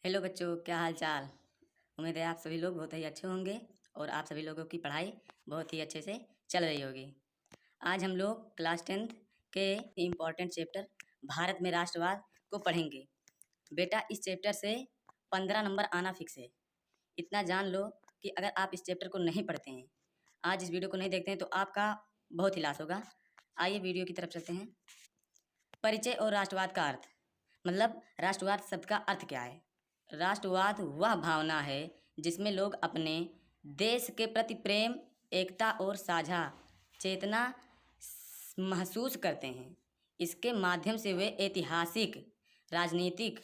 Hello बच्चों, क्या हाल चाल। उम्मीद है आप सभी लोग बहुत ही अच्छे होंगे और आप सभी लोगों की पढ़ाई बहुत ही अच्छे से चल रही होगी। आज हम लोग क्लास 10th के इम्पोर्टेंट चैप्टर भारत में राष्ट्रवाद को पढ़ेंगे। बेटा, इस चैप्टर से 15 नंबर आना फिक्स है। इतना जान लो कि अगर आप इस चैप्टर को नहीं पढ़ते हैं, आज इस वीडियो को नहीं देखते हैं, तो आपका बहुत ही लॉस होगा। आइए वीडियो की तरफ चलते हैं। परिचय और राष्ट्रवाद का अर्थ, मतलब राष्ट्रवाद शब्द का अर्थ क्या है। राष्ट्रवाद वह भावना है जिसमें लोग अपने देश के प्रति प्रेम, एकता और साझा चेतना महसूस करते हैं। इसके माध्यम से वे ऐतिहासिक, राजनीतिक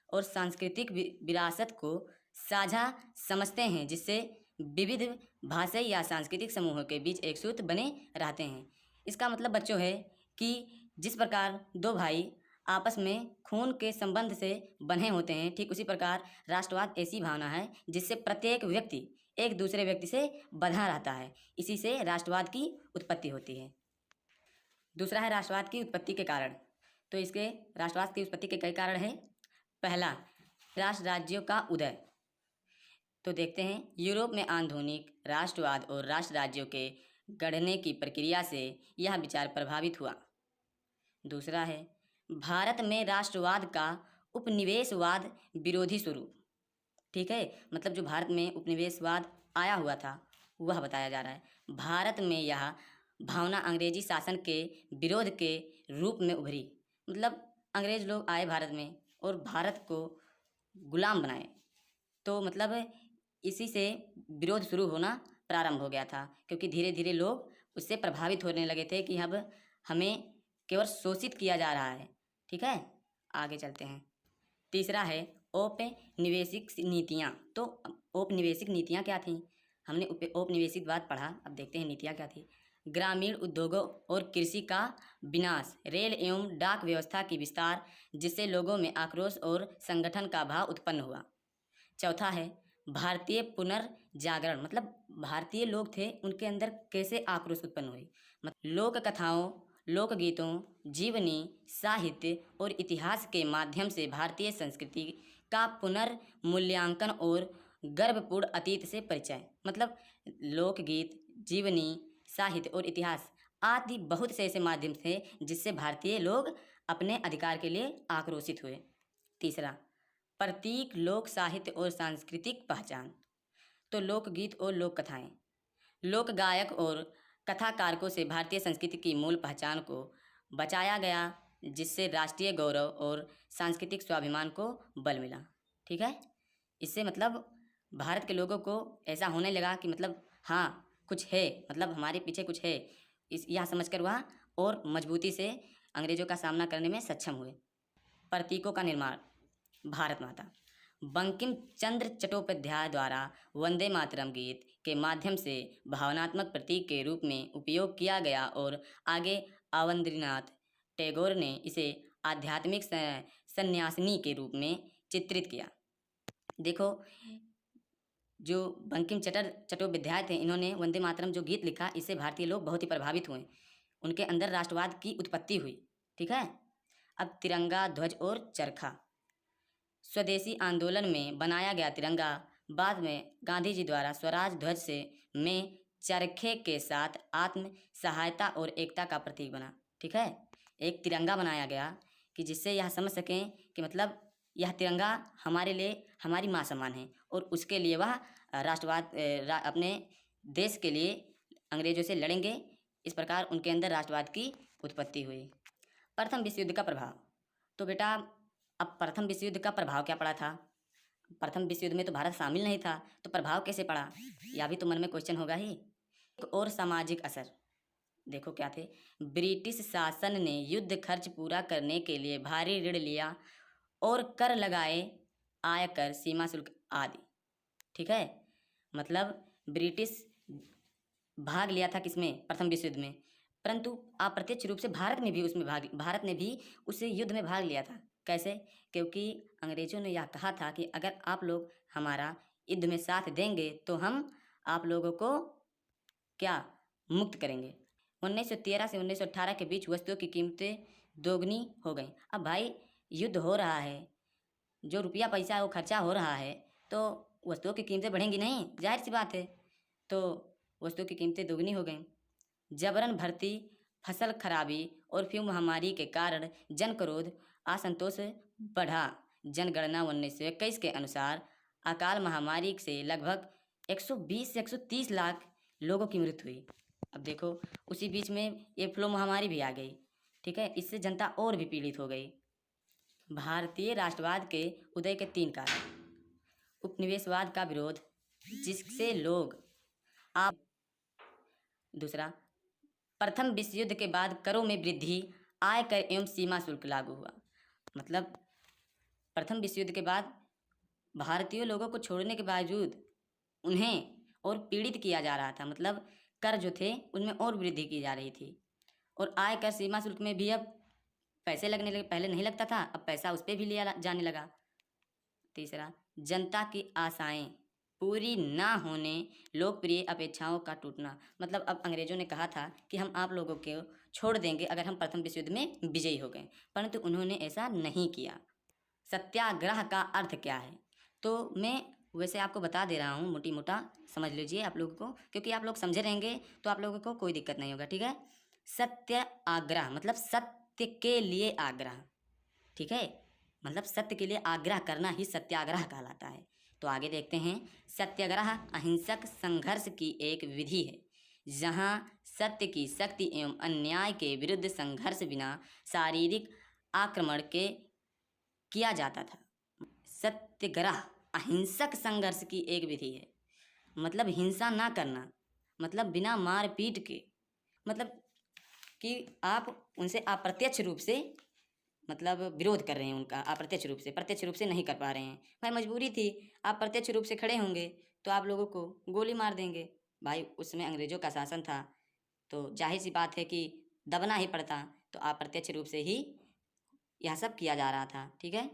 और सांस्कृतिक विरासत को साझा समझते हैं, जिससे विविध भाषाई या सांस्कृतिक समूहों के बीच एक सूत्र बने रहते हैं। इसका मतलब बच्चों है कि जिस प्रकार दो भाई आपस में खून के संबंध से बंधे होते हैं, ठीक उसी प्रकार राष्ट्रवाद ऐसी भावना है जिससे प्रत्येक व्यक्ति एक दूसरे व्यक्ति से बंधा रहता है। इसी से राष्ट्रवाद की उत्पत्ति होती है। दूसरा है राष्ट्रवाद की उत्पत्ति के कारण। तो इसके राष्ट्रवाद की उत्पत्ति के कई कारण हैं। पहला, राष्ट्र राज्यों का उदय। तो देखते हैं, यूरोप में आधुनिक राष्ट्रवाद और राष्ट्र राज्यों के गढ़ने की प्रक्रिया से यह विचार प्रभावित हुआ। दूसरा है भारत में राष्ट्रवाद का उपनिवेशवाद विरोधी स्वरूप। ठीक है, मतलब जो भारत में उपनिवेशवाद आया हुआ था वह बताया जा रहा है। भारत में यह भावना अंग्रेजी शासन के विरोध के रूप में उभरी। मतलब अंग्रेज लोग आए भारत में और भारत को गुलाम बनाए, तो मतलब इसी से विरोध शुरू होना प्रारंभ हो गया था, क्योंकि धीरे धीरे लोग उससे प्रभावित होने लगे थे कि अब हमें केवल शोषित किया जा रहा है। ठीक है, आगे चलते हैं। तीसरा है औपनिवेशिक नीतियाँ। तो औपनिवेशिक नीतियाँ क्या थीं? हमने औपनिवेशिकवाद पढ़ा, अब देखते हैं नीतियाँ क्या थी। ग्रामीण उद्योगों और कृषि का विनाश, रेल एवं डाक व्यवस्था की विस्तार, जिससे लोगों में आक्रोश और संगठन का भाव उत्पन्न हुआ। चौथा है भारतीय पुनर्जागरण, मतलब भारतीय लोग थे, उनके अंदर कैसे आक्रोश उत्पन्न हुई। मतलब लोक कथाओं, लोकगीतों, जीवनी, साहित्य और इतिहास के माध्यम से भारतीय संस्कृति का पुनर्मूल्यांकन और गर्वपूर्ण अतीत से परिचय। मतलब लोकगीत, जीवनी, साहित्य और इतिहास आदि बहुत से ऐसे माध्यम थे जिससे भारतीय लोग अपने अधिकार के लिए आक्रोशित हुए। तीसरा, प्रतीक, लोक साहित्य और सांस्कृतिक पहचान। तो लोकगीत और लोक कथाएं, लोक गायक और कथाकारकों से भारतीय संस्कृति की मूल पहचान को बचाया गया, जिससे राष्ट्रीय गौरव और सांस्कृतिक स्वाभिमान को बल मिला। ठीक है, इससे मतलब भारत के लोगों को ऐसा होने लगा कि मतलब हाँ कुछ है, मतलब हमारे पीछे कुछ है, इस यह समझकर वह और मजबूती से अंग्रेजों का सामना करने में सक्षम हुए। प्रतीकों का निर्माण, भारत माता, बंकिम चंद्र चट्टोपाध्याय द्वारा वंदे मातरम गीत के माध्यम से भावनात्मक प्रतीक के रूप में उपयोग किया गया और आगे अवंद्रीनाथ टैगोर ने इसे आध्यात्मिक सन्यासिनी के रूप में चित्रित किया। देखो, जो बंकिम चंद्र चट्टोपाध्याय थे, इन्होंने वंदे मातरम जो गीत लिखा, इससे भारतीय लोग बहुत ही प्रभावित हुए, उनके अंदर राष्ट्रवाद की उत्पत्ति हुई। ठीक है, अब तिरंगा, ध्वज और चरखा। स्वदेशी आंदोलन में बनाया गया तिरंगा बाद में गांधी जी द्वारा स्वराज ध्वज से में चरखे के साथ आत्म सहायता और एकता का प्रतीक बना। ठीक है, एक तिरंगा बनाया गया कि जिससे यह समझ सकें कि मतलब यह तिरंगा हमारे लिए हमारी माँ समान है, और उसके लिए वह राष्ट्रवाद अपने देश के लिए अंग्रेजों से लड़ेंगे। इस प्रकार उनके अंदर राष्ट्रवाद की उत्पत्ति हुई। प्रथम विश्व युद्ध का प्रभाव। तो बेटा, अब प्रथम विश्व युद्ध का प्रभाव क्या पड़ा था? प्रथम विश्व युद्ध में तो भारत शामिल नहीं था, तो प्रभाव कैसे पड़ा, यह भी तो मन में क्वेश्चन होगा ही। एक और सामाजिक असर देखो क्या थे। ब्रिटिश शासन ने युद्ध खर्च पूरा करने के लिए भारी ऋण लिया और कर लगाए, आयकर, सीमा शुल्क आदि। ठीक है, मतलब ब्रिटिश भाग लिया था किसमें? प्रथम विश्व युद्ध में, परंतु अप्रत्यक्ष रूप से भारत ने भी उस युद्ध में भाग लिया था। कैसे? क्योंकि अंग्रेजों ने यह कहा था कि अगर आप लोग हमारा युद्ध में साथ देंगे तो हम आप लोगों को क्या मुक्त करेंगे। 1913 से 1918 के बीच वस्तुओं की कीमतें दोगुनी हो गई। अब भाई युद्ध हो रहा है, जो रुपया पैसा वो खर्चा हो रहा है तो वस्तुओं की कीमतें बढ़ेंगी नहीं, जाहिर सी बात है। तो वस्तुओं की कीमतें दोगुनी हो गई। जबरन भर्ती, फसल खराबी और फिर महामारी के कारण जन क्रोध, असंतोष बढ़ा। जनगणना 1921 के अनुसार अकाल महामारी से लगभग 120 से 130 लाख लोगों की मृत्यु हुई। अब देखो उसी बीच में ये फ्लू महामारी भी आ गई, ठीक है। इससे जनता और भी पीड़ित हो गई। भारतीय राष्ट्रवाद के उदय के 3 कारण। उपनिवेशवाद का विरोध, जिससे लोग आप दूसरा, प्रथम विश्व युद्ध के बाद करों में वृद्धि, आयकर एवं सीमा शुल्क लागू हुआ। मतलब प्रथम विश्व युद्ध के बाद भारतीय लोगों को छोड़ने के बावजूद उन्हें और पीड़ित किया जा रहा था। मतलब कर जो थे उनमें और वृद्धि की जा रही थी। और आयकर सीमा शुल्क में भी अब पैसे लगने लगे, पहले नहीं लगता था, अब पैसा उस पर भी लिया जाने लगा। तीसरा, जनता की आशाएं पूरी ना होने, लोकप्रिय अपेक्षाओं का टूटना। मतलब अब अंग्रेजों ने कहा था कि हम आप लोगों को छोड़ देंगे अगर हम प्रथम विश्व युद्ध में विजयी हो गए, परंतु उन्होंने ऐसा नहीं किया। सत्याग्रह का अर्थ क्या है? तो मैं वैसे आपको बता दे रहा हूँ, मोटी मोटा समझ लीजिए आप लोगों को, क्योंकि आप लोग समझे रहेंगे तो आप लोगों को कोई दिक्कत नहीं होगा, ठीक है। सत्य आग्रह मतलब सत्य के लिए आग्रह, ठीक है। मतलब सत्य के लिए आग्रह करना ही सत्याग्रह कहलाता है। तो आगे देखते हैं। सत्याग्रह अहिंसक संघर्ष की एक विधि है, जहाँ सत्य की शक्ति एवं अन्याय के विरुद्ध संघर्ष बिना शारीरिक आक्रमण के किया जाता था। सत्याग्रह अहिंसक संघर्ष की एक विधि है, मतलब हिंसा ना करना, मतलब बिना मारपीट के, मतलब कि आप उनसे अप्रत्यक्ष रूप से मतलब विरोध कर रहे हैं उनका, अप्रत्यक्ष रूप से, प्रत्यक्ष रूप से नहीं कर पा रहे हैं। भाई मजबूरी थी, आप प्रत्यक्ष रूप से खड़े होंगे तो आप लोगों को गोली मार देंगे। भाई उसमें अंग्रेजों का शासन था, तो जाहिर सी बात है कि दबना ही पड़ता, तो अप्रत्यक्ष रूप से ही यह सब किया जा रहा था, ठीक है।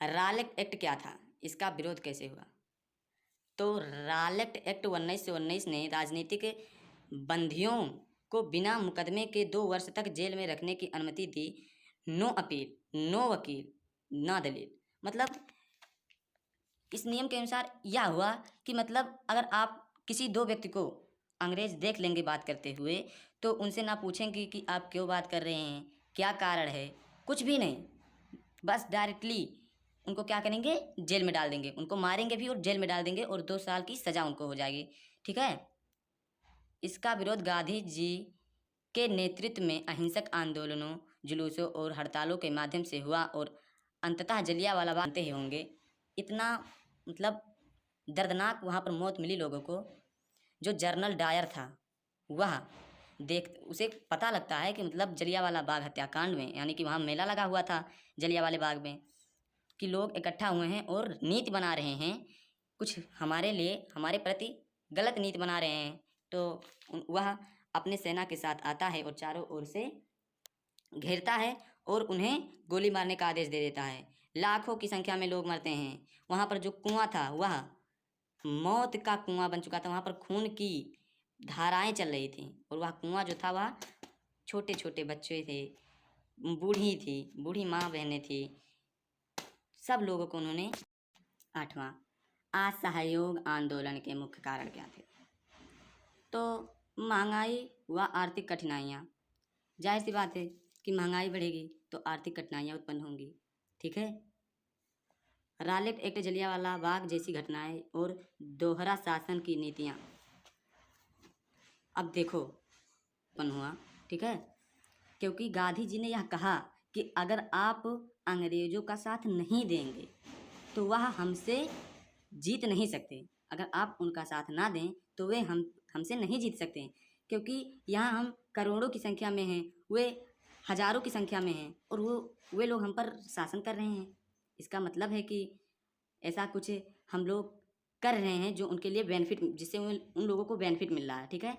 रालेट एक्ट क्या था, इसका विरोध कैसे हुआ? तो रालेट एक्ट 1919 ने राजनीतिक बंदियों को बिना मुकदमे के 2 वर्ष तक जेल में रखने की अनुमति दी। नो अपील, नो वकील, ना दलील। मतलब इस नियम के अनुसार यह हुआ कि मतलब अगर आप किसी 2 व्यक्ति को अंग्रेज देख लेंगे बात करते हुए, तो उनसे ना पूछेंगे कि आप क्यों बात कर रहे हैं, क्या कारण है, कुछ भी नहीं, बस डायरेक्टली उनको क्या करेंगे, जेल में डाल देंगे, उनको मारेंगे भी और जेल में डाल देंगे और 2 साल की सज़ा उनको हो जाएगी, ठीक है। इसका विरोध गांधी जी के नेतृत्व में अहिंसक आंदोलनों, जुलूसों और हड़तालों के माध्यम से हुआ और अंततः जलियांवाला बाग ही होंगे। इतना मतलब दर्दनाक वहाँ पर मौत मिली लोगों को। जो जनरल डायर था वह उसे पता लगता है कि मतलब जलियांवाला बाग हत्याकांड में, यानी कि वहाँ मेला लगा हुआ था जलियांवाले बाग में, कि लोग इकट्ठा हुए हैं और नीति बना रहे हैं, कुछ हमारे लिए, हमारे प्रति गलत नीति बना रहे हैं। तो वह अपने सेना के साथ आता है और चारों ओर से घेरता है और उन्हें गोली मारने का आदेश दे देता है। लाखों की संख्या में लोग मरते हैं। वहाँ पर जो कुआं था वह मौत का कुआं बन चुका था, वहाँ पर खून की धाराएं चल रही थी और वह कुआं जो था वह छोटे छोटे बच्चे थे, बूढ़ी थी, बूढ़ी माँ बहनें थी, सब लोगों को उन्होंने। 8वां, असहयोग आंदोलन के मुख्य कारण क्या थे? तो महंगाई व आर्थिक कठिनाइयाँ। जाहिर सी बात है कि महंगाई बढ़ेगी तो आर्थिक कठिनाइयाँ उत्पन्न होंगी, ठीक है। रालेट एक्ट, जलियांवाला बाग जैसी घटनाएं और दोहरा शासन की नीतियाँ। अब देखो उत्पन्न हुआ, ठीक है, क्योंकि गांधी जी ने यह कहा कि अगर आप अंग्रेजों का साथ नहीं देंगे तो वह हमसे जीत नहीं सकते। अगर आप उनका साथ ना दें तो वे हमसे नहीं जीत सकते, क्योंकि यहाँ हम करोड़ों की संख्या में हैं, वे हजारों की संख्या में हैं और वे लोग हम पर शासन कर रहे हैं। इसका मतलब है कि ऐसा कुछ हम लोग कर रहे हैं जो उनके लिए बेनिफिट, जिससे उन लोगों को बेनिफिट मिल रहा है, ठीक है।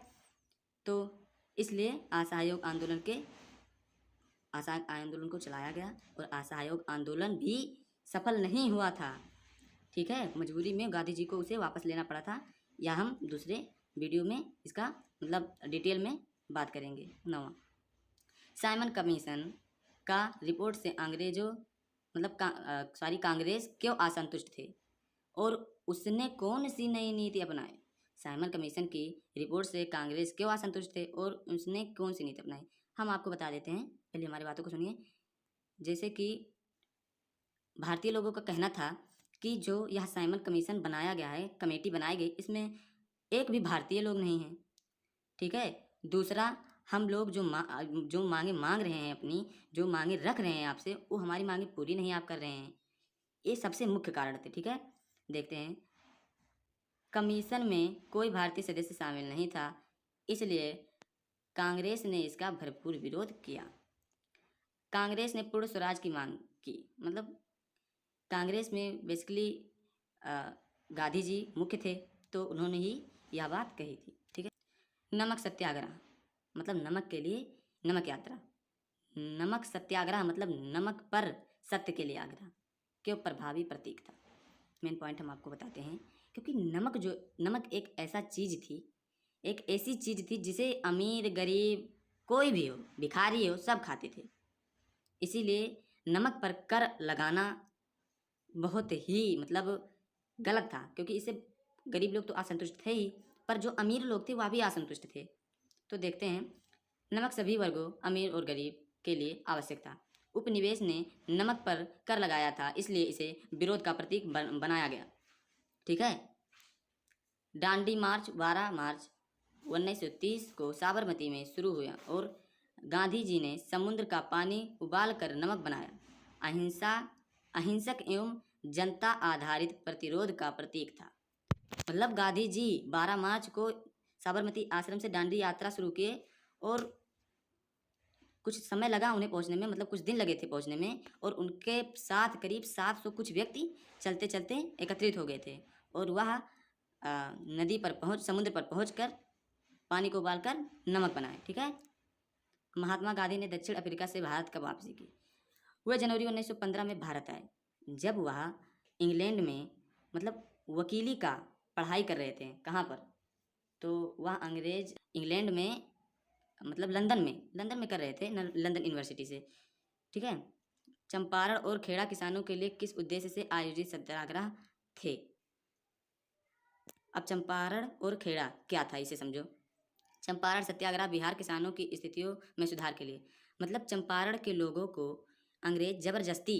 तो इसलिए असहयोग आंदोलन को चलाया गया और असहयोग आंदोलन भी सफल नहीं हुआ था, ठीक है। मजबूरी में गांधी जी को उसे वापस लेना पड़ा था। या हम दूसरे वीडियो में इसका मतलब डिटेल में बात करेंगे। 9वां, साइमन कमीशन का रिपोर्ट से अंग्रेजों मतलब कांग्रेस क्यों असंतुष्ट थे और उसने कौन सी नई नीति अपनाई। साइमन कमीशन की रिपोर्ट से कांग्रेस क्यों असंतुष्ट थे और उसने कौन सी नीति अपनाई, हम आपको बता देते हैं। पहले हमारी बातों को सुनिए। जैसे कि भारतीय लोगों का कहना था कि जो यह साइमन कमीशन बनाया गया है, कमेटी बनाई गई, इसमें एक भी भारतीय लोग नहीं हैं। ठीक है। दूसरा, हम लोग जो मांगे मांग रहे हैं, अपनी जो मांगे रख रहे हैं आपसे, वो हमारी मांगे पूरी नहीं आप कर रहे हैं। ये सबसे मुख्य कारण थे। ठीक है। देखते हैं। कमीशन में कोई भारतीय सदस्य शामिल नहीं था, इसलिए कांग्रेस ने इसका भरपूर विरोध किया। कांग्रेस ने पूर्ण स्वराज की मांग की। मतलब कांग्रेस में बेसिकली गांधी जी मुख्य थे, तो उन्होंने ही यह बात कही थी। ठीक है। नमक सत्याग्रह मतलब नमक के लिए नमक यात्रा। नमक सत्याग्रह मतलब नमक पर सत्य के लिए आग्रह के प्रभावी प्रतीक था। मेन पॉइंट हम आपको बताते हैं। क्योंकि नमक एक ऐसा चीज़ थी, एक ऐसी चीज़ थी जिसे अमीर गरीब कोई भी हो, भिखारी हो, सब खाते थे। इसीलिए नमक पर कर लगाना बहुत ही मतलब गलत था, क्योंकि इससे गरीब लोग तो असंतुष्ट थे ही, पर जो अमीर लोग थे वह भी असंतुष्ट थे। तो देखते हैं। नमक सभी वर्गों, अमीर और गरीब के लिए आवश्यक था। उपनिवेश ने नमक पर कर लगाया था, इसलिए इसे विरोध का प्रतीक बनाया गया। ठीक है। दांडी मार्च 12 मार्च 1930 को साबरमती में शुरू हुआ और गांधी जी ने समुद्र का पानी उबाल कर नमक बनाया। अहिंसक एवं जनता आधारित प्रतिरोध का प्रतीक था। मतलब गांधी जी 12 मार्च को साबरमती आश्रम से दांडी यात्रा शुरू किए और कुछ समय लगा उन्हें पहुंचने में, मतलब कुछ दिन लगे थे पहुंचने में, और उनके साथ करीब 700 कुछ व्यक्ति चलते चलते एकत्रित हो गए थे और वह समुद्र पर पहुंचकर पानी को उबालकर नमक बनाए। ठीक है। महात्मा गांधी ने दक्षिण अफ्रीका से भारत कब वापसी की। वह जनवरी 1915 में भारत आए, जब वह इंग्लैंड में मतलब वकीली का पढ़ाई कर रहे थे। कहाँ पर? तो वह इंग्लैंड में मतलब लंदन में कर रहे थे, लंदन यूनिवर्सिटी से। ठीक है। चंपारण और खेड़ा किसानों के लिए किस उद्देश्य से आयोजित सत्याग्रह थे। अब चंपारण और खेड़ा क्या था, इसे समझो। चंपारण सत्याग्रह बिहार किसानों की स्थितियों में सुधार के लिए। मतलब चंपारण के लोगों को अंग्रेज जबरदस्ती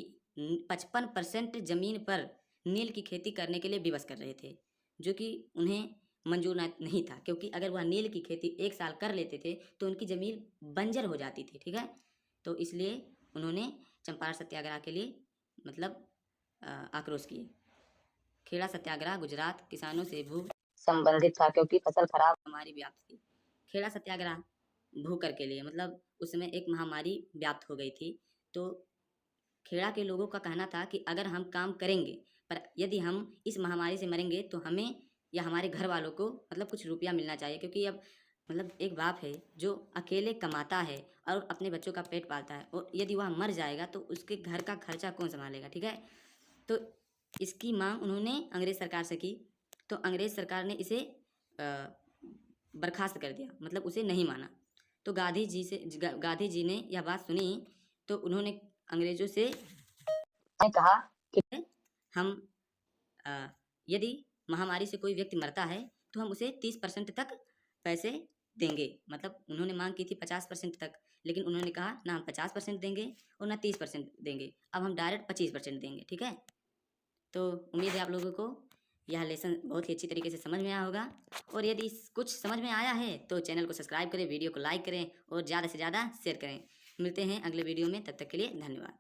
55% जमीन पर नील की खेती करने के लिए विवश कर रहे थे, जो कि उन्हें मंजूर नहीं था, क्योंकि अगर वह नील की खेती एक साल कर लेते थे तो उनकी ज़मीन बंजर हो जाती थी। ठीक है। तो इसलिए उन्होंने चंपारण सत्याग्रह के लिए मतलब आक्रोश किए। खेड़ा सत्याग्रह गुजरात किसानों से भू संबंधित था, क्योंकि फसल खराब हमारी व्याप्त थी। खेड़ा सत्याग्रह भूकर के लिए, मतलब उसमें एक महामारी व्याप्त हो गई थी। तो खेड़ा के लोगों का कहना था कि अगर हम काम करेंगे, पर यदि हम इस महामारी से मरेंगे तो हमें या हमारे घर वालों को मतलब कुछ रुपया मिलना चाहिए, क्योंकि अब मतलब एक बाप है जो अकेले कमाता है और अपने बच्चों का पेट पालता है, और यदि वह मर जाएगा तो उसके घर का खर्चा कौन संभालेगा। ठीक है। तो इसकी मांग उन्होंने अंग्रेज सरकार से की, तो अंग्रेज सरकार ने इसे बर्खास्त कर दिया, मतलब उसे नहीं माना। तो गांधी जी ने यह बात सुनी, तो उन्होंने अंग्रेजों से कहा कि हम यदि महामारी से कोई व्यक्ति मरता है तो हम उसे 30% तक पैसे देंगे। मतलब उन्होंने मांग की थी 50% तक, लेकिन उन्होंने कहा ना हम 50% देंगे और ना 30% देंगे, अब हम डायरेक्ट 25% देंगे। ठीक है। तो उम्मीद है आप लोगों को यह लेसन बहुत ही अच्छी तरीके से समझ में आया होगा, और यदि कुछ समझ में आया है तो चैनल को सब्सक्राइब करें, वीडियो को लाइक करें और ज़्यादा से ज़्यादा शेयर करें। मिलते हैं अगले वीडियो में, तब तक के लिए धन्यवाद।